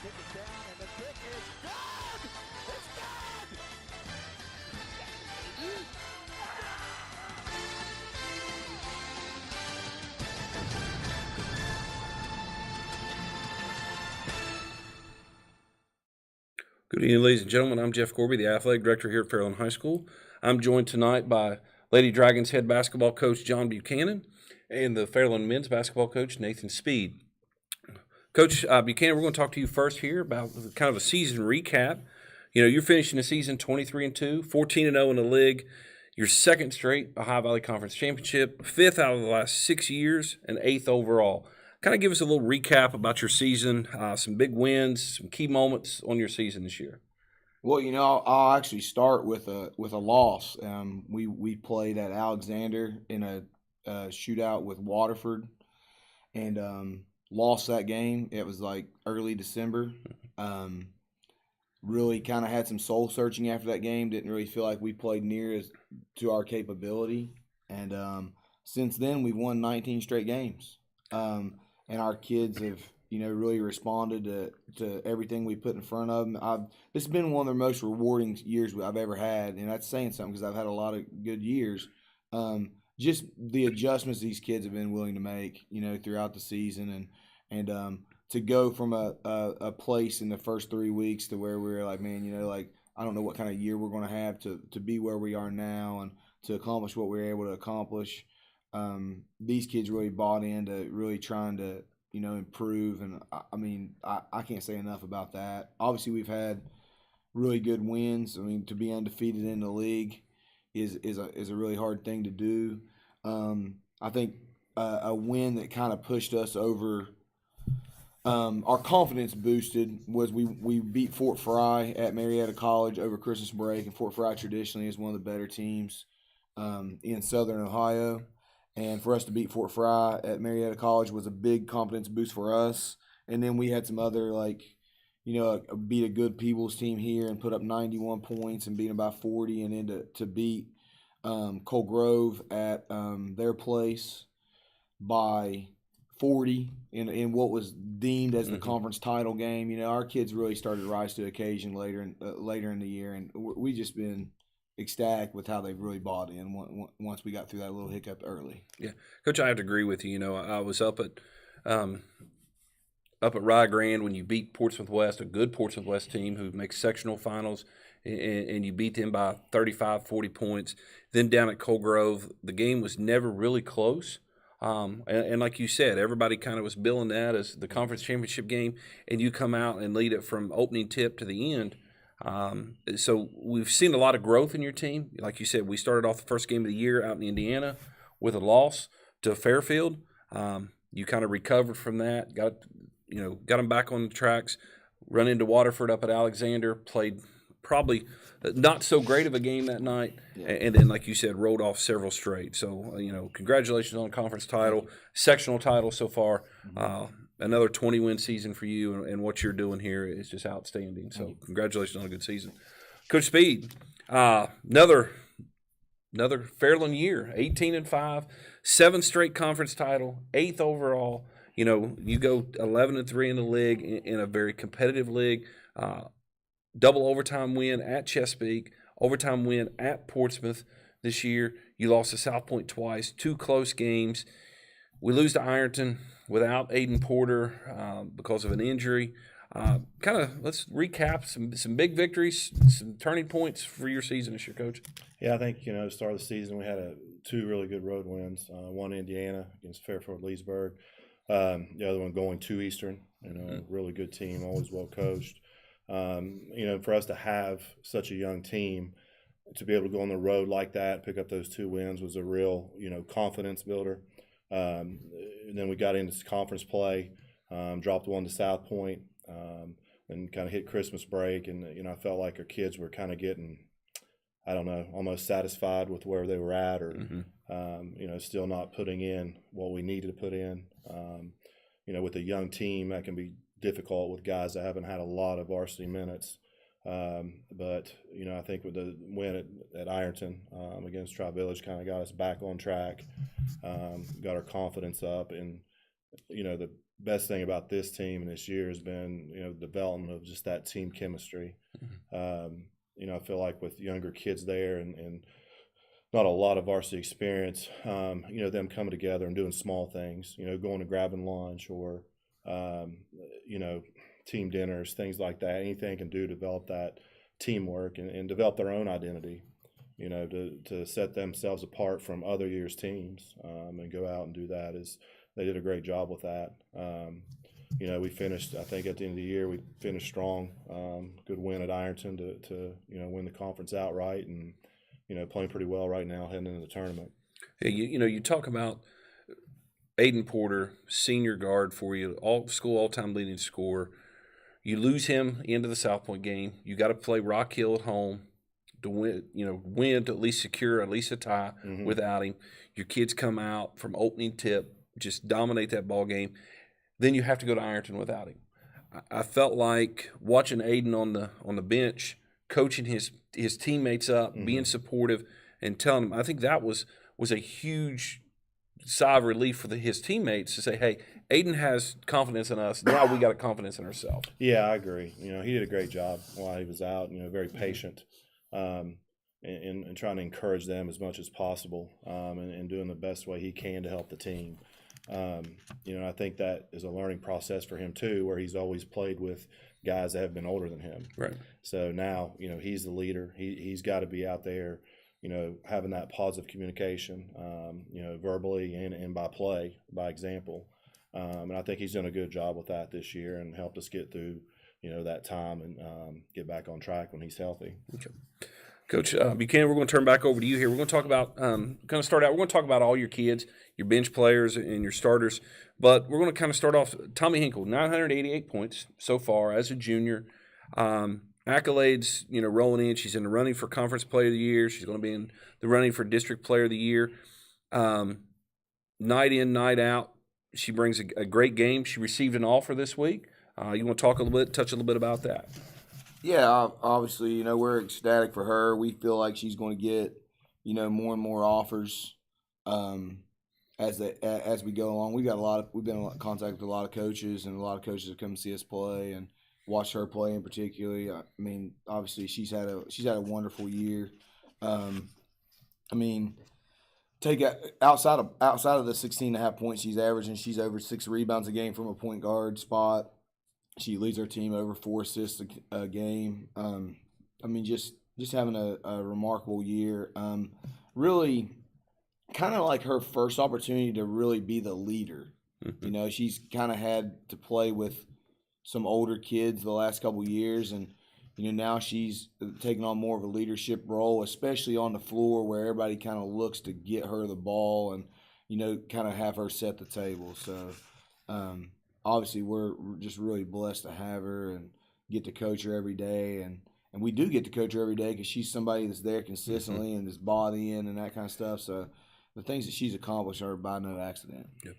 kick it down, and the kick is good! It's good! Good evening, ladies and gentlemen. I'm Jeff Gorby, the athletic director here at Fairlawn High School. I'm joined tonight by Lady Dragons head basketball coach John Buchanan and the Fairlawn men's basketball coach Nathan Speed. Coach Buchanan, we're going to talk to you first here about kind of a season recap. You know, you're finishing the season 23-2, 14-0 in the league, your second straight Ohio Valley Conference championship, fifth out of the last 6 years, and eighth overall. Kind of give us a little recap about your season, some big wins, some key moments on your season this year. Well, you know, I'll actually start with a loss. We played at Alexander in a shootout with Waterford, and lost that game. It was like early December. Really kind of had some soul searching after that game. Didn't really feel like we played near as to our capability, and since then we've won 19 straight games. And our kids have, you know, really responded to everything we put in front of them. This has been one of the most rewarding years I've ever had, and that's saying something because I've had a lot of good years. Just the adjustments these kids have been willing to make, you know, throughout the season, and to go from a place in the first 3 weeks to where we were like, man, you know, like I don't know what kind of year we're going to have to be where we are now and to accomplish what we were able to accomplish. These kids really bought into really trying to, you know, improve, and I mean, I can't say enough about that. Obviously, we've had really good wins. I mean, to be undefeated in the league is a really hard thing to do. I think a win that kind of pushed us over, our confidence boosted was we beat Fort Fry at Marietta College over Christmas break, and Fort Fry traditionally is one of the better teams in Southern Ohio. And for us to beat Fort Fry at Marietta College was a big confidence boost for us. And then we had some other, like, you know, beat a good Peebles team here and put up 91 points and beat them by 40, and then to beat Coal Grove at their place by 40 in what was deemed as the conference title game. You know, our kids really started to rise to the occasion later in the year, and we just been ecstatic with how they've really bought in once we got through that little hiccup early. Yeah, Coach, I have to agree with you. You know, I was up at Rye Grand when you beat Portsmouth West, a good Portsmouth West team who makes sectional finals, and you beat them by 35, 40 points. Then down at Coal Grove, the game was never really close. And like you said, everybody kind of was billing that as the conference championship game, and you come out and lead it from opening tip to the end. So we've seen a lot of growth in your team. Like you said, we started off the first game of the year out in Indiana with a loss to Fairfield. You kind of recovered from that, got them back on the tracks, run into Waterford up at Alexander, played probably not so great of a game that night, and then, like you said, rolled off several straight. So, you know, congratulations on the conference title, sectional title so far. Another 20-win season for you, and what you're doing here is just outstanding. So congratulations on a good season. Coach Speed, another Fairlawn year, 18-5, 7th straight conference title, 8th overall. You know, you go 11-3 in the league in a very competitive league. Double overtime win at Chesapeake, overtime win at Portsmouth this year. You lost to South Point twice, 2 close games. We lose to Ironton without Aiden Porter because of an injury. Let's recap some big victories, some turning points for your season this year, Coach. Yeah, I think, you know, to start the season, we had 2 really good road wins. One Indiana against Fairfield Leesburg, the other one going to Eastern. You know, really good team, always well coached. You know, for us to have such a young team, to be able to go on the road like that, pick up those 2 wins was a real, you know, confidence builder. And then we got into conference play, dropped one to South Point, and kind of hit Christmas break. And, you know, I felt like our kids were kind of getting, I don't know, almost satisfied with where they were at, or, you know, still not putting in what we needed to put in. You know, with a young team, that can be difficult with guys that haven't had a lot of varsity minutes. But, you know, I think with the win at Ironton against Tri-Village kind of got us back on track, got our confidence up, and the best thing about this team and this year has been, development of just that team chemistry. I feel like with younger kids there and not a lot of varsity experience, them coming together and doing small things, going to grabbing lunch or, team dinners, things like that. Anything can do to develop that teamwork and develop their own identity, to set themselves apart from other years' teams and go out and do that. They did a great job with that. We finished, I think at the end of the year, we finished strong. Good win at Ironton to win the conference outright and, playing pretty well right now heading into the tournament. Hey, you talk about Aiden Porter, senior guard for you, all-time leading scorer. You lose him into the South Point game. You got to play Rock Hill at home to win to at least secure at least a tie without him. Your kids come out from opening tip, just dominate that ball game. Then you have to go to Ironton without him. I felt like watching Aiden on the bench, coaching his teammates up, being supportive, and telling them. I think that was a huge sigh of relief for his teammates to say, "Hey, Aiden has confidence in us. Now we got a confidence in ourselves." Yeah, I agree. He did a great job while he was out. Very patient, and trying to encourage them as much as possible, and doing the best way he can to help the team. I think that is a learning process for him too, where he's always played with guys that have been older than him. Right. So now, he's the leader. He's got to be out there, having that positive communication, verbally and by example. And I think he's done a good job with that this year and helped us get through, that time and get back on track when he's healthy. Okay. Coach Buchanan, we're going to turn back over to you here. We're going to talk about we're going to talk about all your kids, your bench players, and your starters. But we're going to kind of start off. Tommy Hinkle, 988 points so far as a junior. Accolades, rolling in. She's in the running for Conference Player of the Year. She's going to be in the running for District Player of the Year. Night in, night out, she brings a great game. She received an offer this week. You want to touch a little bit about that? Yeah, obviously, we're ecstatic for her. We feel like she's going to get, more and more offers as we go along. We've been in contact with a lot of coaches, and a lot of coaches have come see us play and watch her play in particular. I mean, obviously, she's had a wonderful year. Take outside of the 16.5 points she's averaging, she's over 6 rebounds a game from a point guard spot. She leads her team over 4 assists a game. Just having a remarkable year. Really, kind of like her first opportunity to really be the leader. She's kind of had to play with some older kids the last couple of years, and now she's taking on more of a leadership role, especially on the floor where everybody kind of looks to get her the ball and kind of have her set the table. So. Obviously, we're just really blessed to have her and get to coach her every day. And we do get to coach her every day because she's somebody that's there consistently and is bought in and that kind of stuff. So the things that she's accomplished are by no accident. Good.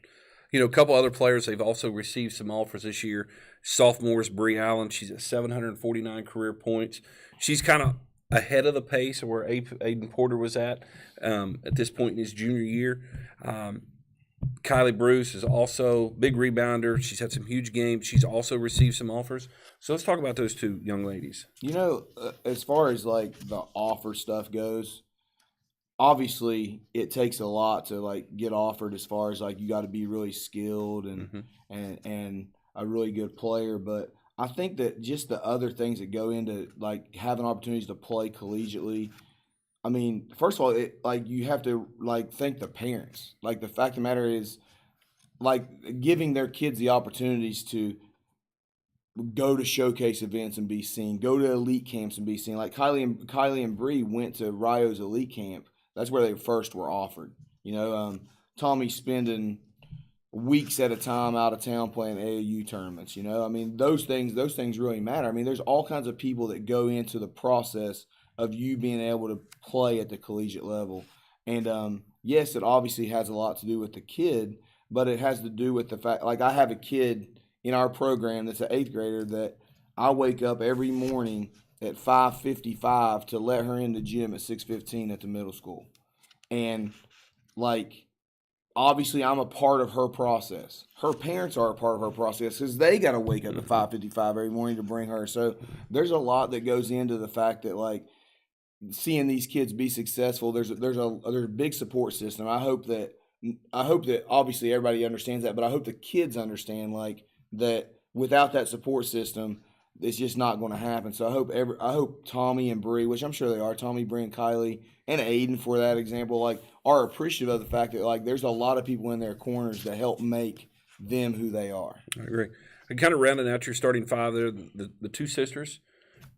A couple other players, they've also received some offers this year. Sophomores, Bree Allen, she's at 749 career points. She's kind of ahead of the pace of where Aiden Porter was at this point in his junior year. Kylie Bruce is also big rebounder. She's had some huge games. She's also received some offers. So let's talk about those two young ladies. As far as like the offer stuff goes, obviously it takes a lot to like get offered. As far as like you got to be really skilled and a really good player. But I think that just the other things that go into like having opportunities to play collegiately. I mean, first of all, you have to thank the parents. Like the fact of the matter is, giving their kids the opportunities to go to showcase events and be seen, go to elite camps and be seen. Like Kylie and Bree went to Rio's elite camp. That's where they first were offered. Tommy spending weeks at a time out of town playing AAU tournaments. Those things really matter. There's all kinds of people that go into the process of you being able to play at the collegiate level. And yes, it obviously has a lot to do with the kid, but it has to do with the fact, I have a kid in our program that's an 8th grader that I wake up every morning at 5:55 to let her in the gym at 6:15 at the middle school. And obviously I'm a part of her process. Her parents are a part of her process because they got to wake up at 5:55 every morning to bring her. So there's a lot that goes into the fact that like seeing these kids be successful. There's a big support system. I hope that obviously everybody understands that, but I hope the kids understand like that without that support system, it's just not going to happen. So I hope Tommy and Bree, which I'm sure they are, Tommy, Bree, and Kylie, and Aiden for that example, like are appreciative of the fact that like there's a lot of people in their corners that help make them who they are. I agree. And kind of rounding out your starting five there, the two sisters,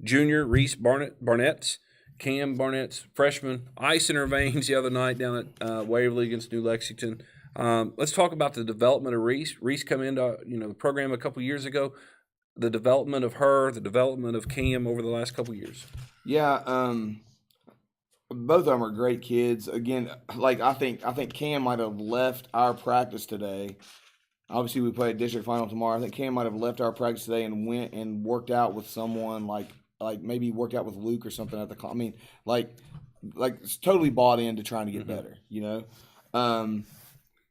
junior Reese Barnett's, Cam Barnett's freshman, ice in her veins the other night down at Waverly against New Lexington. Let's talk about the development of Reese. Reese come into the program a couple years ago. The development of her, the development of Cam over the last couple years. Yeah, both of them are great kids. Again, like I think Cam might have left our practice today. Obviously, we play a district final tomorrow. I think Cam might have left our practice today and went and worked out with someone like maybe worked out with Luke or something at the. I mean, like it's totally bought into trying to get better.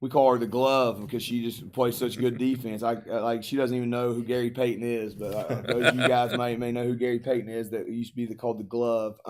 We call her the glove because she just plays such good defense. She doesn't even know who Gary Payton is, but those of you guys may know who Gary Payton is. That used to be called the glove.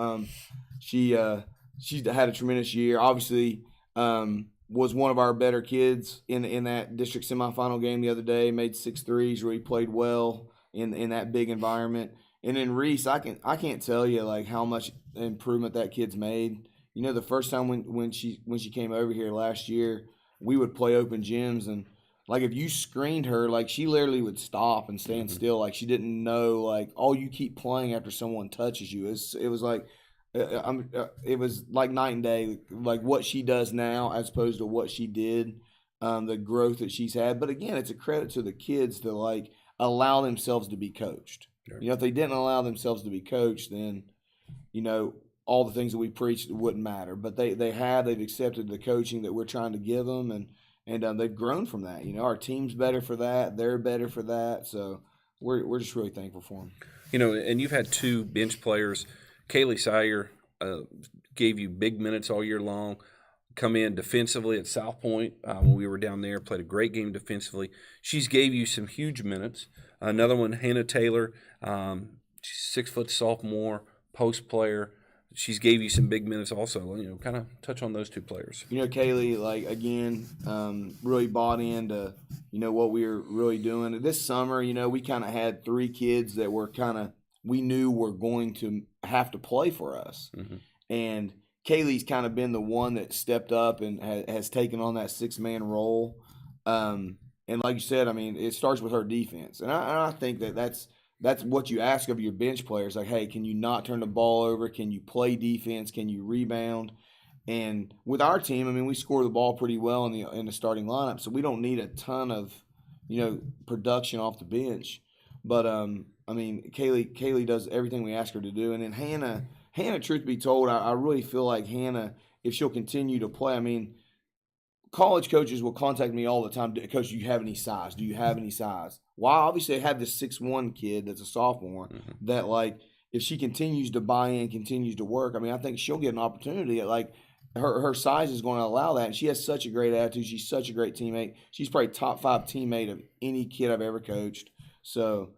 She's had a tremendous year. Obviously, was one of our better kids in that district semifinal game the other day. Made 6 threes, really played well in that big environment. And then Reese, I can't tell you like how much improvement that kid's made. The first time when she came over here last year, we would play open gyms, and like if you screened her, like she literally would stop and stand still, like she didn't know. Like, oh, you keep playing after someone touches you. It was like night and day. Like what she does now as opposed to what she did, the growth that she's had. But again, it's a credit to the kids to like allow themselves to be coached. Sure. If they didn't allow themselves to be coached, then all the things that we preached wouldn't matter. But they've accepted the coaching that we're trying to give them, and they've grown from that. Our team's better for that. They're better for that. So we're just really thankful for them. And you've had two bench players. Kaylee Sire gave you big minutes all year long. Come in defensively at South Point when we were down there. Played a great game defensively. She's gave you some huge minutes. Another one, Hannah Taylor. She's 6-foot sophomore, post player. She's gave you some big minutes also. Kind of touch on those two players. Kaylee, like, again, really bought into, what we were really doing. This summer, we kind of had 3 kids that were we knew were going to have to play for us. Mm-hmm. And Kaylee's kind of been the one that stepped up and has taken on that 6-man role. And like you said, I mean, it starts with her defense. And I think that's what you ask of your bench players. Like, hey, can you not turn the ball over? Can you play defense? Can you rebound? And with our team, I mean, we score the ball pretty well in the starting lineup, so we don't need a ton of, production off the bench. But I mean, Kaylee does everything we ask her to do. And then Hannah, truth be told, I really feel like Hannah, if she'll continue to play, I mean, college coaches will contact me all the time. Coach, do you have any size? Do you have any size? Well, obviously, I have this 6'1" kid that's a sophomore that, like, if she continues to buy in, continues to work, I mean, I think she'll get an opportunity. Like, her size is going to allow that. And she has such a great attitude. She's such a great teammate. She's probably top 5 teammate of any kid I've ever coached. So,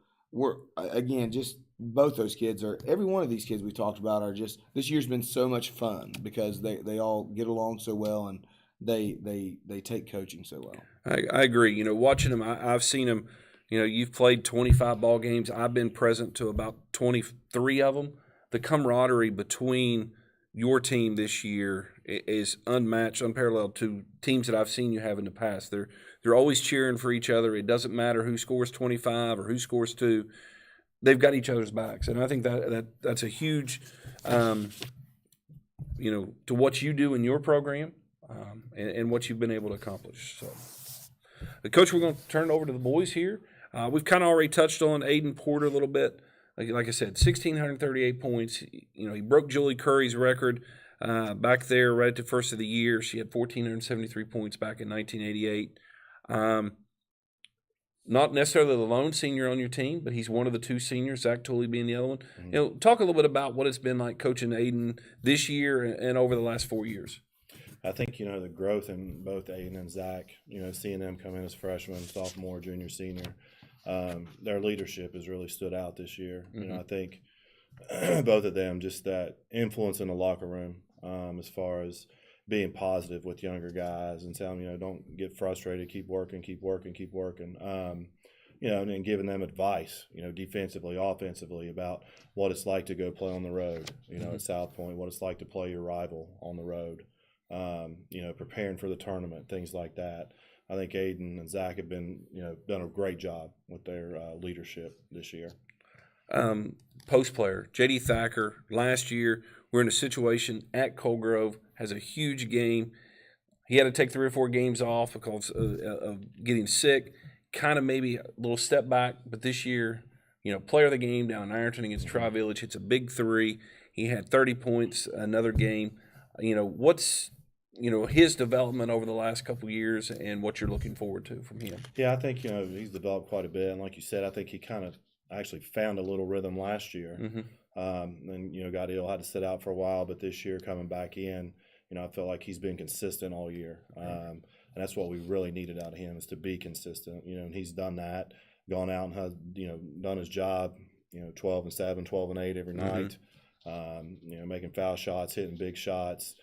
just both those kids every one of these kids we talked about are just, this year's been so much fun because they all get along so well and they take coaching so well. I agree. Watching them, I've seen them. You've played 25 ball games. I've been present to about 23 of them. The camaraderie between your team this year is unmatched, unparalleled to teams that I've seen you have in the past. They're always cheering for each other. It doesn't matter who scores 25 or who scores 2. They've got each other's backs, and I think that's a huge, to what you do in your program. And what you've been able to accomplish. So, Coach, we're going to turn it over to the boys here. We've kind of already touched on Aiden Porter a little bit. Like I said, 1,638 points. He broke Julie Curry's record back there right at the first of the year. She had 1,473 points back in 1988. Not necessarily the lone senior on your team, but he's one of the 2 seniors, Zach Tooley being the other one. Mm-hmm. Talk a little bit about what it's been like coaching Aiden this year and over the last 4 years. I think, the growth in both Aiden and Zach, seeing them come in as freshmen, sophomore, junior, senior, their leadership has really stood out this year. I think both of them, just that influence in the locker room, as far as being positive with younger guys and telling them, don't get frustrated, keep working, and giving them advice, defensively, offensively, about what it's like to go play on the road, at South Point, what it's like to play your rival on the road, preparing for the tournament, things like that. I think Aiden and Zach have been, done a great job with their leadership this year. Post player, J.D. Thacker, last year, we're in a situation at Cold Grove, has a huge game. He had to take 3 or 4 games off because of getting sick, kind of maybe a little step back. But this year, player of the game down in Ironton against Tri-Village, hits a big 3. He had 30 points another game. What's his development over the last couple of years and what you're looking forward to from him? Yeah, I think, he's developed quite a bit. And like you said, I think he kind of actually found a little rhythm last year. And, got ill, had to sit out for a while. But this year coming back in, I felt like he's been consistent all year. And that's what we really needed out of him, is to be consistent, and he's done that, gone out and has, done his job, 12-7, 12-8 every night, making foul shots, hitting big shots,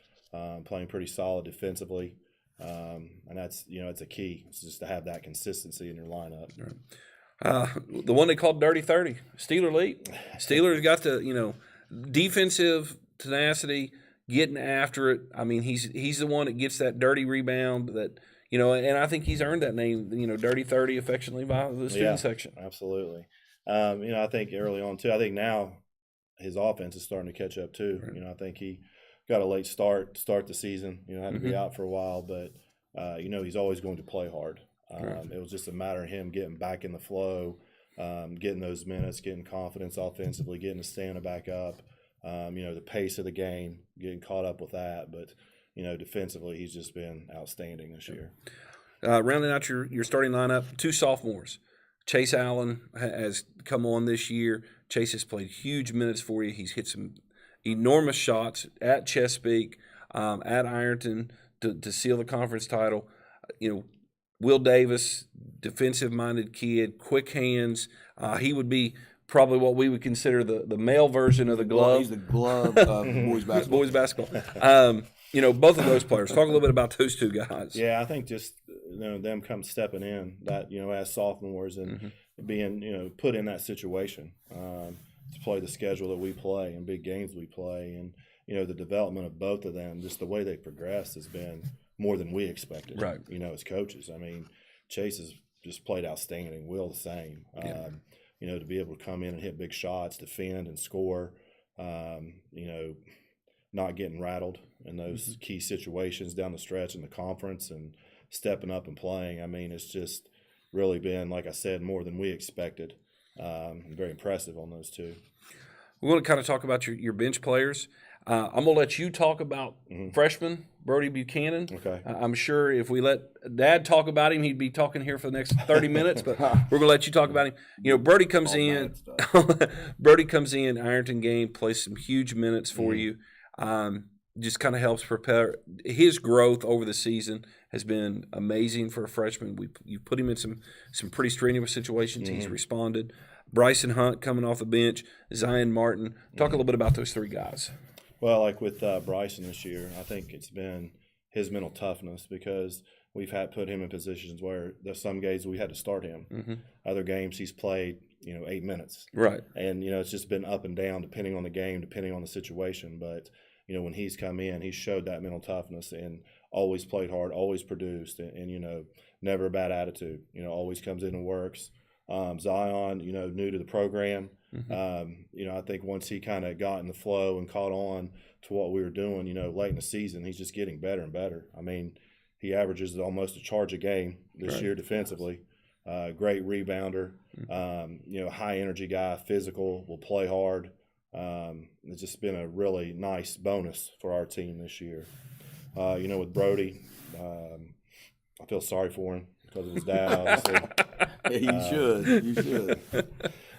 playing pretty solid defensively. And that's, it's a key. It's just to have that consistency in your lineup. Right. The one they called Dirty 30, Steeler Leap. Steeler's got the, defensive tenacity, getting after it. I mean, he's the one that gets that dirty rebound that, and I think he's earned that name, Dirty 30, affectionately by the student section. Absolutely. I think early on too, I think now his offense is starting to catch up too. Right. I think he got a late start the season, had to be out for a while, but he's always going to play hard. It was just a matter of him getting back in the flow, getting those minutes, getting confidence offensively, getting his stamina back up. The pace of the game, getting caught up with that. But, defensively, he's just been outstanding this year. Rounding out your starting lineup, 2 sophomores. Chase Allen has come on this year. Chase has played huge minutes for you. He's hit some enormous shots at Chesapeake, at Ironton to seal the conference title. Will Davis, defensive-minded kid, quick hands. He would be probably what we would consider the male version of the glove. Well, he's the glove of boys basketball. Boys basketball. Both of those players. Talk a little bit about those 2 guys. Yeah, I think just them come stepping in that as sophomores and being put in that situation to play the schedule that we play and big games we play, and the development of both of them, just the way they progressed has been more than we expected. Right. As coaches. I mean, Chase has just played outstanding. Will the same. To be able to come in and hit big shots, defend and score, not getting rattled in those key situations down the stretch in the conference and stepping up and playing. I mean, it's just really been, like I said, more than we expected. Very impressive on those 2. We want to kind of talk about your bench players. I'm going to let you talk about freshman Brody Buchanan. Okay. I'm sure if we let Dad talk about him, he'd be talking here for the next 30 minutes, but we're going to let you talk about him. Brody comes in. Brody comes in, Ironton game, plays some huge minutes for you. Just kind of helps prepare. His growth over the season has been amazing for a freshman. You put him in some pretty strenuous situations. He's responded. Bryson Hunt coming off the bench. Zion Martin. Talk a little bit about those 3 guys. Well, like with Bryson this year, I think it's been his mental toughness, because we've had put him in positions where there's some games we had to start him. Other games he's played, 8 minutes. Right. And, it's just been up and down depending on the game, depending on the situation. But, when he's come in, he showed that mental toughness and always played hard, always produced, and never a bad attitude. Always comes in and works. Zion, new to the program. I think once he kind of got in the flow and caught on to what we were doing, late in the season, he's just getting better and better. I mean, he averages almost a charge a game this year defensively. Great rebounder, high energy guy, physical, will play hard. It's just been a really nice bonus for our team this year. With Brody, I feel sorry for him because of his dad, obviously. You should.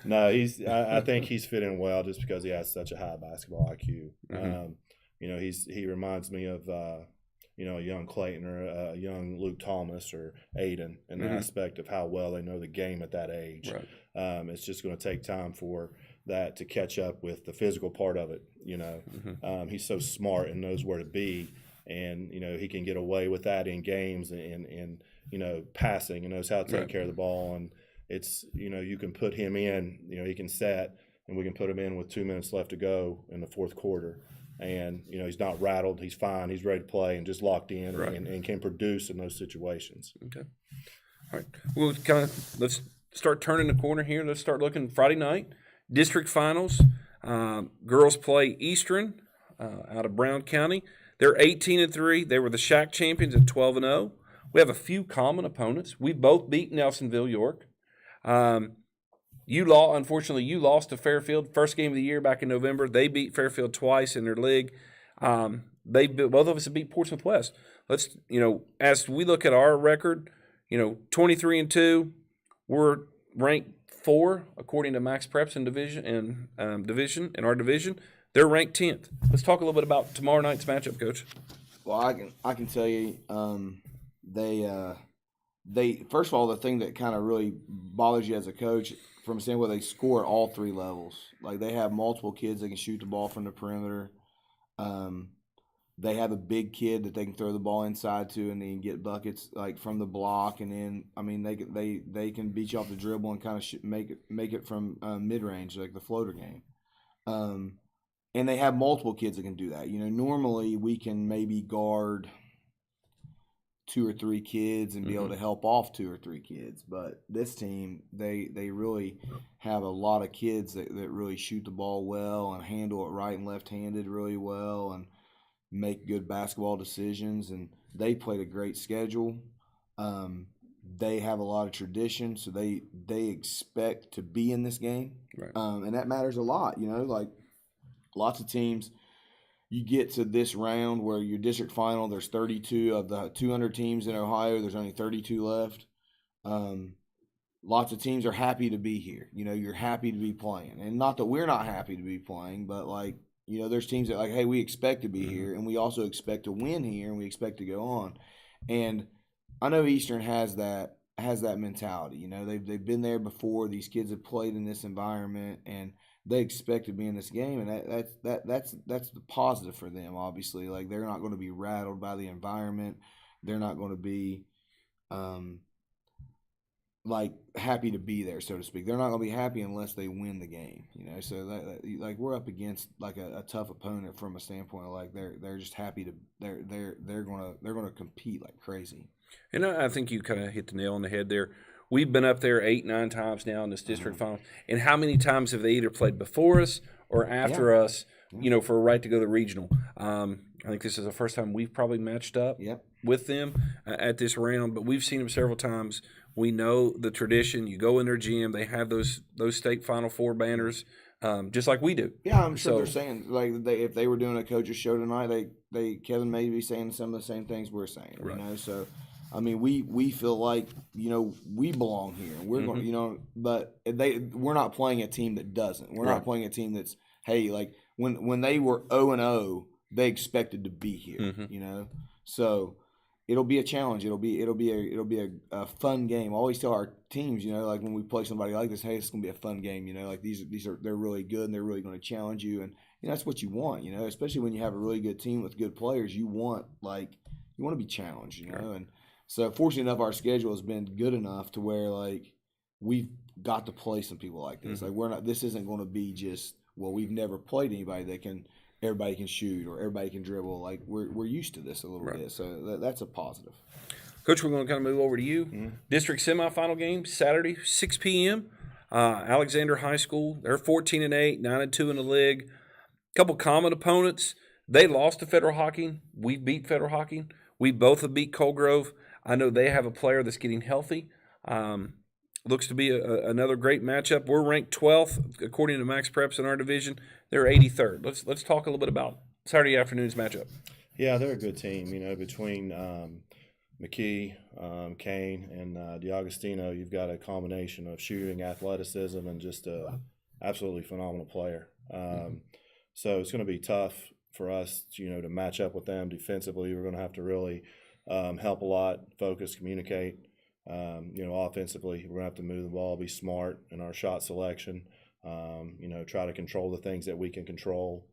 No, I think he's fitting well just because he has such a high basketball IQ. He reminds me of a young Clayton or a young Luke Thomas or Aiden in the aspect of how well they know the game at that age. Right. It's just going to take time for that to catch up with the physical part of it. He's so smart and knows where to be, and he can get away with that in games and passing and knows how to take care of the ball. And it's you can put him in, he can set, and we can put him in with 2 minutes left to go in the fourth quarter. And, he's not rattled. He's fine. He's ready to play and just locked in and can produce in those situations. Okay. All right. Well, let's start turning the corner here. Let's start looking Friday night. District finals. Girls play Eastern out of Brown County. They're 18-3. They were the Shack champions at 12-0. We have a few common opponents. We both beat Nelsonville York. Unfortunately, you lost to Fairfield first game of the year back in November. They beat Fairfield twice in their league. Both of us have beat Portsmouth West. Let's as we look at our record, 23-2, we're ranked 4 according to Max Preps in our division. They're ranked 10th. Let's talk a little bit about tomorrow night's matchup, Coach. Well, I can tell you, they first of all, the thing that kind of really bothers you as a coach from a standpoint, they score at all 3 levels. Like, they have multiple kids that can shoot the ball from the perimeter. They have a big kid that they can throw the ball inside to, and they can get buckets like from the block. And then, they can beat you off the dribble and kind of make it from mid range, like the floater game. And they have multiple kids that can do that. Normally we can maybe guard 2 or 3 kids and be able to help off 2 or 3 kids. But this team, they really have a lot of kids that really shoot the ball well and handle it right and left-handed really well and make good basketball decisions. And they played a great schedule. They have a lot of tradition, so they expect to be in this game. Right. And that matters a lot, like lots of teams – you get to this round where your district final, there's 32 of the 200 teams in Ohio. There's only 32 left. Lots of teams are happy to be here. You're happy to be playing. And not that we're not happy to be playing, but there's teams that hey, we expect to be here, and we also expect to win here, and we expect to go on. And I know Eastern has that mentality. They've been there before. These kids have played in this environment, and they expect to be in this game, and that's the positive for them. Obviously, like, they're not going to be rattled by the environment. They're not going to be happy to be there, so to speak. They're not going to be happy unless they win the game. So that we're up against a tough opponent from a standpoint of they're just happy to they're going to compete like crazy. And I think you kind of hit the nail on the head there. We've been up there 8-9 times now in this district final. And how many times have they either played before us or after us, for a right to go to the regional? I think this is the first time we've probably matched up with them at this round, but we've seen them several times. We know the tradition. You go in their gym, they have those state Final Four banners, just like we do. Yeah, I'm sure they're saying, if they were doing a coach's show tonight, Kevin may be saying some of the same things we're saying, Right. So – we feel like, we belong here. And we're going, but we're not playing a team that doesn't. We're not playing a team that's, hey, when they were 0-0, they expected to be here, So it'll be a challenge. It'll be a fun game. I always tell our teams, when we play somebody like this, hey, it's going to be a fun game. They're really good and they're really going to challenge you, and that's what you want. Especially when you have a really good team with good players, you want to be challenged. And so fortunately enough, our schedule has been good enough to where we've got to play some people like this. This isn't going to be just, we've never played anybody that everybody can shoot or everybody can dribble. We're used to this a little bit, so that's a positive. Coach, we're going to kind of move over to you. District semifinal game Saturday, 6 p.m. Alexander High School. They're 14-8, 9-2 in the league. A couple common opponents. They lost to Federal Hocking. We beat Federal Hocking. We both have beat Colgrove. I know they have a player that's getting healthy. Looks to be another great matchup. We're ranked 12th according to Max Preps in our division. They're 83rd. Let's talk a little bit about Saturday afternoon's matchup. Yeah, they're a good team. Between McKee, Kane, and DiAgostino, you've got a combination of shooting, athleticism, and just a absolutely phenomenal player. So it's going to be tough for us, to match up with them defensively, we're going to have to really help a lot, focus, communicate. Offensively, we're going to have to move the ball, be smart in our shot selection. Try to control the things that we can control.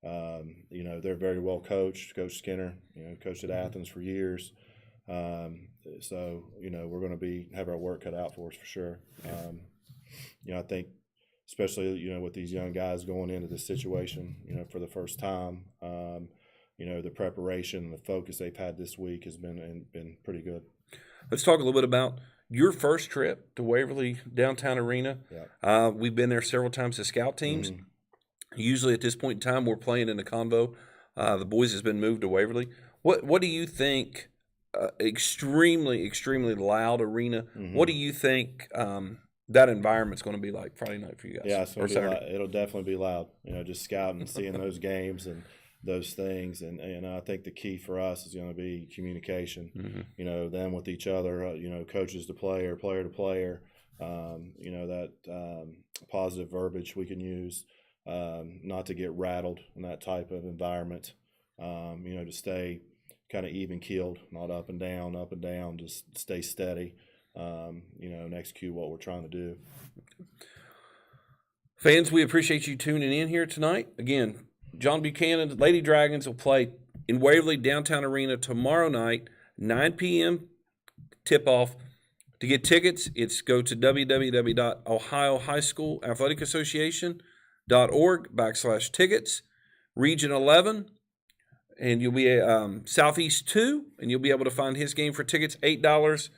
They're very well coached. Coach Skinner, coached at Athens for years. So we're going to have our work cut out for us for sure. I think, especially with these young guys going into this situation, for the first time, the preparation and the focus they've had this week has been pretty good. Let's talk a little bit about your first trip to Waverly Downtown Arena. Yeah. We've been there several times as scout teams. Mm-hmm. Usually at this point in time, we're playing in the convo. The boys has been moved to Waverly. What do you think? Extremely loud arena. Mm-hmm. What do you think that environment's going to be like Friday night for you guys? Yeah, it'll definitely be loud. Just scouting and seeing those games and those things, and I think the key for us is going to be communication. Mm-hmm. Them with each other. Coaches to player, player to player. That positive verbiage we can use. Not to get rattled in that type of environment. To stay kind of even keeled, not up and down, just stay steady, and execute what we're trying to do. Fans, we appreciate you tuning in here tonight. Again, John Buchanan, Lady Dragons will play in Waverly Downtown Arena tomorrow night, 9 p.m. tip-off. To get tickets, go to www.ohiohighschoolathletic.org/tickets, Region 11, and you'll be Southeast 2, and you'll be able to find his game for tickets, $8.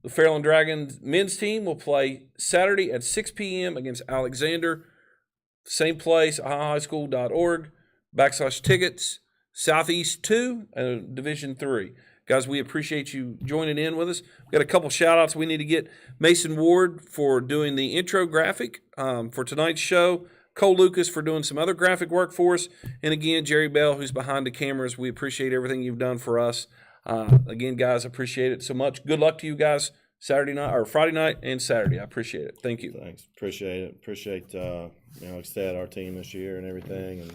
The Fairland Dragons men's team will play Saturday at 6 p.m. against Alexander. Same place, ohiohighschool.org/tickets, Southeast 2, Division 3. Guys, we appreciate you joining in with us. We've got a couple shout-outs we need to get. Mason Ward for doing the intro graphic for tonight's show. Cole Lucas for doing some other graphic work for us. And again, Jerry Bell, who's behind the cameras. We appreciate everything you've done for us. Again, guys, appreciate it so much. Good luck to you guys Friday night and Saturday. I appreciate it. Thank you. Thanks. Appreciate it. Appreciate, like I said, our team this year and everything. And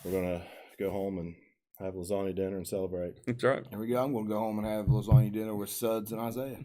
we're going to go home and have lasagna dinner and celebrate. That's right. There we go. I'm going to go home and have lasagna dinner with Suds and Isaiah.